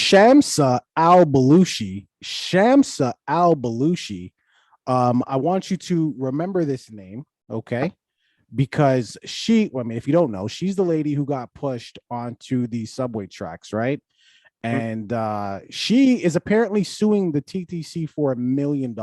Shamsa Al-Balushi. I want you to remember this name, okay? Because well, I mean, if you don't know, she's the lady who got pushed onto the subway tracks, right? And she is apparently suing the TTC for $1 million.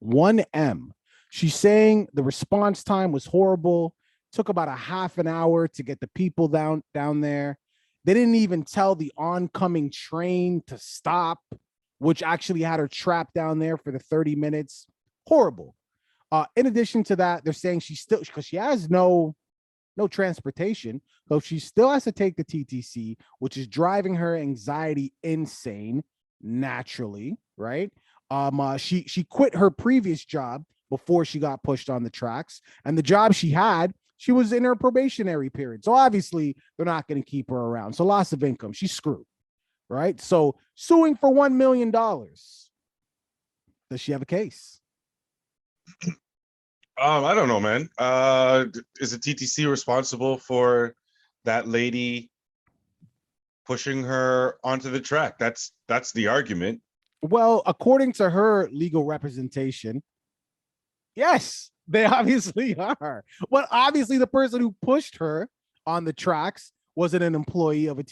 1M. She's saying the response time was horrible. Took about a half an hour to get the people down there. They didn't even tell the oncoming train to stop, which actually had her trapped down there for the 30 minutes. Horrible. In addition to that, they're saying she's still, because she has no transportation, so she still has to take the TTC, which is driving her anxiety insane naturally, right? She quit her previous job before she got pushed on the tracks, and the job she had, she was in her probationary period, so obviously they're not going to keep her around. So loss of income, she's screwed, right? So suing for $1 million. Does she have a case? I don't know, man. Is the TTC responsible for that lady pushing her onto the track? That's the argument. Well, according to her legal representation, yes, they obviously are. But obviously, the person who pushed her on the tracks wasn't an employee of the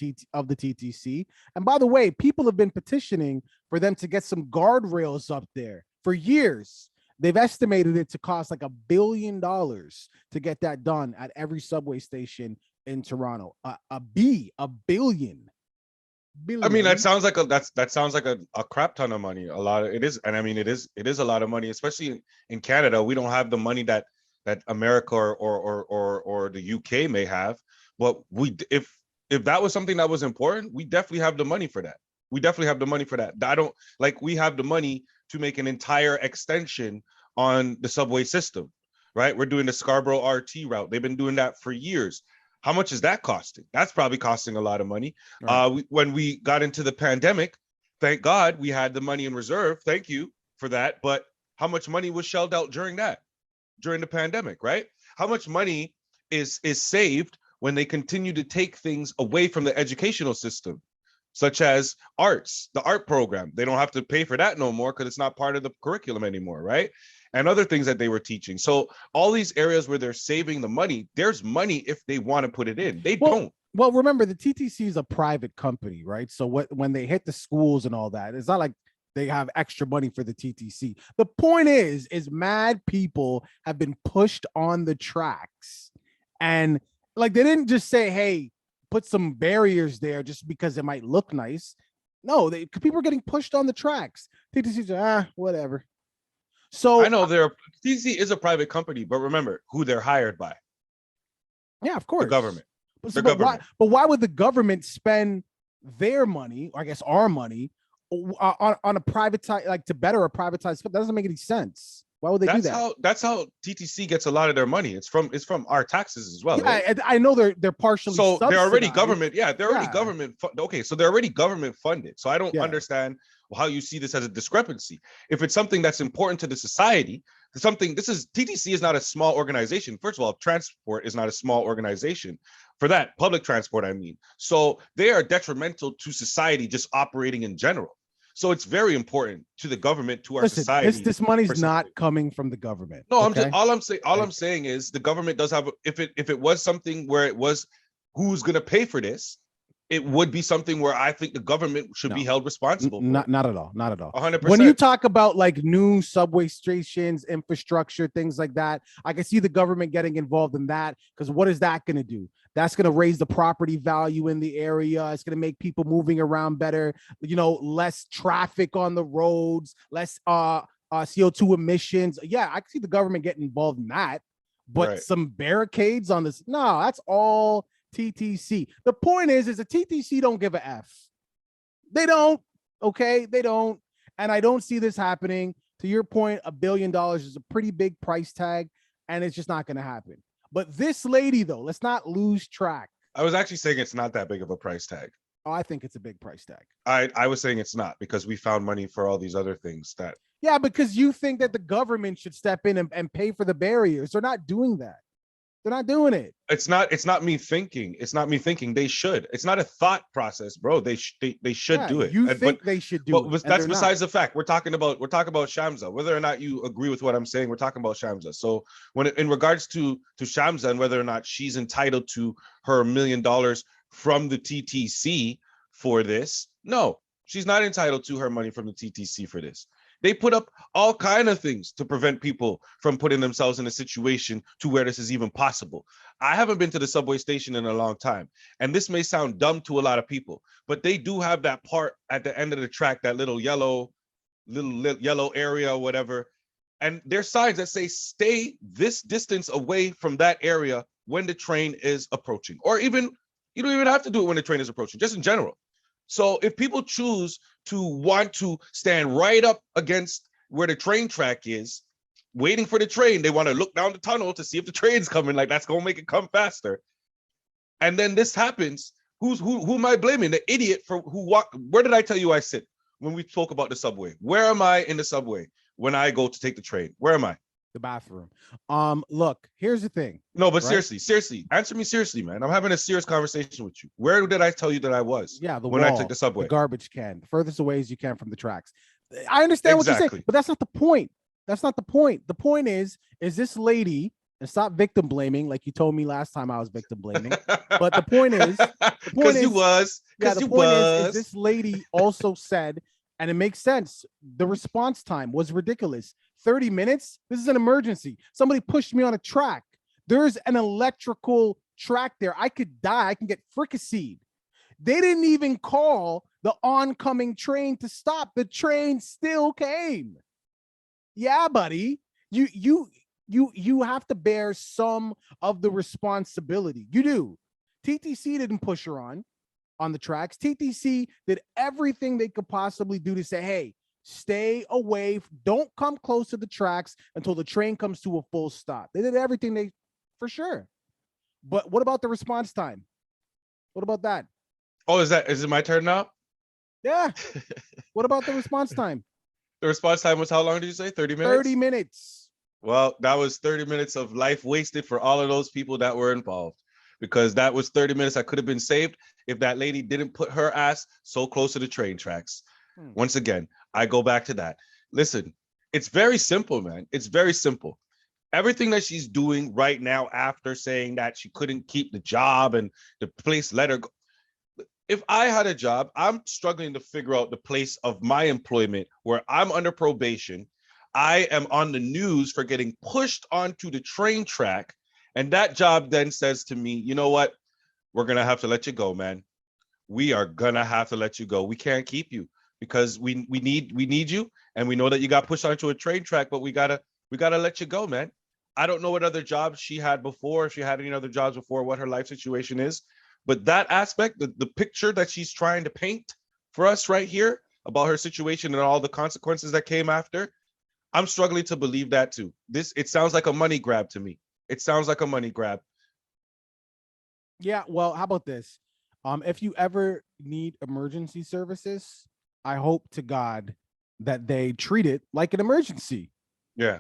TTC. And by the way, people have been petitioning for them to get some guardrails up there for years. They've estimated it to cost like $1 billion to get that done at every subway station in Toronto. A billion. I mean, that sounds like a crap ton of money. A lot of it is, and I mean, it is a lot of money, especially in Canada. We don't have the money that America or the UK may have. But if that was something that was important, we definitely have the money for that. We have the money to make an entire extension on the subway system, right? We're doing the Scarborough RT route. They've been doing that for years. How much is that costing? That's probably costing a lot of money. Right. When we got into the pandemic, thank God we had the money in reserve. Thank you for that. But how much money was shelled out during the pandemic, right? How much money is saved when they continue to take things away from the educational system, such as arts, the art program? They don't have to pay for that no more because it's not part of the curriculum anymore, right? And other things that they were teaching. So all these areas where they're saving the money, there's money if they want to put it in. They don't. Well, remember, the TTC is a private company, right? So when they hit the schools and all that, it's not like they have extra money for the TTC. The point is mad people have been pushed on the tracks. And like, they didn't just say, hey, put some barriers there just because it might look nice. No, people are getting pushed on the tracks. TTC's whatever. So I know TTC is a private company, but remember who they're hired by. Yeah, of course. The government. But why would the government spend their money, or I guess our money, on a privatized, like to better a privatized? That doesn't make any sense. Why would they do that? That's how TTC gets a lot of their money. It's from our taxes as well. Yeah, right? I know they're partially. So they're already government. Yeah, they're already government. Okay, so they're already government funded. So I don't understand how you see this as a discrepancy. If it's something that's important to the society, TTC is not a small organization. First of all, transport is not a small organization. For that, public transport, I mean. So they are detrimental to society just operating in general. So it's very important to the government, to our society. This money's not coming from the government. No, okay? I'm saying is the government does have, if it was something where it was who's going to pay for this, it would be something where I think the government should be held responsible. Not at all. 100%. When you talk about like new subway stations, infrastructure, things like that, I can see the government getting involved in that, because what is that going to do? That's going to raise the property value in the area. It's going to make people moving around better, less traffic on the roads, less CO2 emissions. Yeah, I can see the government getting involved in that, but some barricades on this. No, that's all TTC. The point is the TTC don't give a F. They don't. Okay, they don't. And I don't see this happening. To your point, $1 billion is a pretty big price tag, and it's just not going to happen. But this lady, though, let's not lose track. I was actually saying it's not that big of a price tag. Oh, I think it's a big price tag. I was saying it's not, because we found money for all these other things that. Yeah, because you think that the government should step in and pay for the barriers. They're not doing that. They're not doing it. It's not me thinking. It's not me thinking. They should. It's not a thought process, bro. They should do it. You think they should do it. That's besides the fact. We're talking about Shamsa. Whether or not you agree with what I'm saying, we're talking about Shamsa. So in regards to Shamsa and whether or not she's entitled to her $1 million from the TTC for this, no, she's not entitled to her money from the TTC for this. They put up all kind of things to prevent people from putting themselves in a situation to where this is even possible. I haven't been to the subway station in a long time, and this may sound dumb to a lot of people, but they do have that part at the end of the track, that little yellow area or whatever. And there's signs that say, stay this distance away from that area when the train is approaching, or even, you don't even have to do it when the train is approaching, just in general. So if people choose to want to stand right up against where the train track is, waiting for the train, they want to look down the tunnel to see if the train's coming, like that's going to make it come faster. And then this happens. Who am I blaming? The idiot for who walk? Where did I tell you I sit when we spoke about the subway? Where am I in the subway when I go to take the train? Where am I? The bathroom. Look, here's the thing. No, but right? seriously, answer me seriously, man. I'm having a serious conversation with you. Where did I tell you that I was? Yeah, when I took the subway, the garbage can, the furthest away as you can from the tracks. I understand what you're saying, but that's not the point. That's not the point. The point is this lady, and stop victim blaming like you told me last time I was victim blaming. But the point is, is this lady also said, and it makes sense, the response time was ridiculous. 30 minutes? This is an emergency. Somebody pushed me on a track. There's an electrical track there. I could die. I can get fricasseed. They didn't even call the oncoming train to stop. The train still came. Yeah, buddy. You have to bear some of the responsibility. You do. TTC didn't push her on the tracks. TTC did everything they could possibly do to say, hey, stay away. Don't come close to the tracks until the train comes to a full stop. They did everything for sure. But what about the response time? What about that? Oh, is it my turn now? Yeah. What about the response time? The response time was how long did you say? 30 minutes? 30 minutes. Well, that was 30 minutes of life wasted for all of those people that were involved, because that was 30 minutes that could have been saved if that lady didn't put her ass so close to the train tracks. Once again, I go back to that. Listen, it's very simple, man. It's very simple. Everything that she's doing right now after saying that she couldn't keep the job and the place let her go. If I had a job, I'm struggling to figure out the place of my employment where I'm under probation. I am on the news for getting pushed onto the train track. And that job then says to me, you know what? We're going to have to let you go, man. We are going to have to let you go. We can't keep you because we need you. And we know that you got pushed onto a train track, but we gotta let you go, man. I don't know what other jobs she had before, if she had any other jobs before, what her life situation is. But that aspect, the picture that she's trying to paint for us right here about her situation and all the consequences that came after, I'm struggling to believe that too. It sounds like a money grab to me. It sounds like a money grab. Yeah, well, how about this? If you ever need emergency services, I hope to God that they treat it like an emergency. Yeah.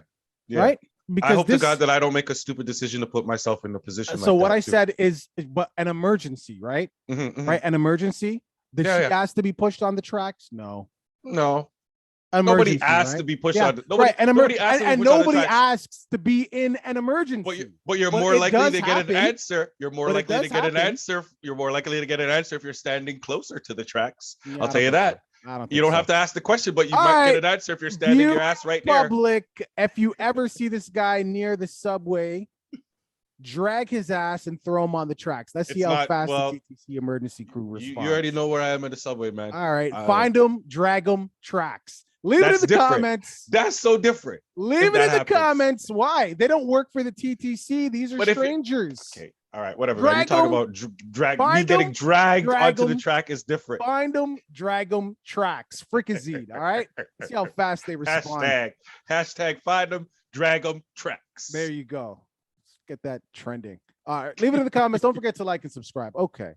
Right? Because I hope to God that I don't make a stupid decision to put myself in a position. So like what that I too. said is, but an emergency, right? Right? An emergency. Did she ask to be pushed on the tracks? No. Nobody asked to be pushed on. Nobody asks to be in an emergency. But you're more likely to get an answer. You're more likely to get an answer. You're more likely to get an answer if you're standing closer to the tracks. Yeah, I'll tell you that. You don't have to ask the question, but you might get an answer if you're standing your ass right there. Public, if you ever see this guy near the subway, drag his ass and throw him on the tracks. Let's see how fast the TTC emergency crew responds. You already know where I am in the subway, man. All right, find him, drag him, tracks. Leave it in the comments. That's so different. Leave it in the comments. Why? They don't work for the TTC. These are strangers. Okay. All right, whatever. Man. You talk about getting dragged onto the track is different. Find them, drag them, tracks. Frickazine. All right. See how fast they respond. Hashtag find them, drag them, tracks. There you go. Let's get that trending. All right. Leave it in the comments. Don't forget to like and subscribe. Okay.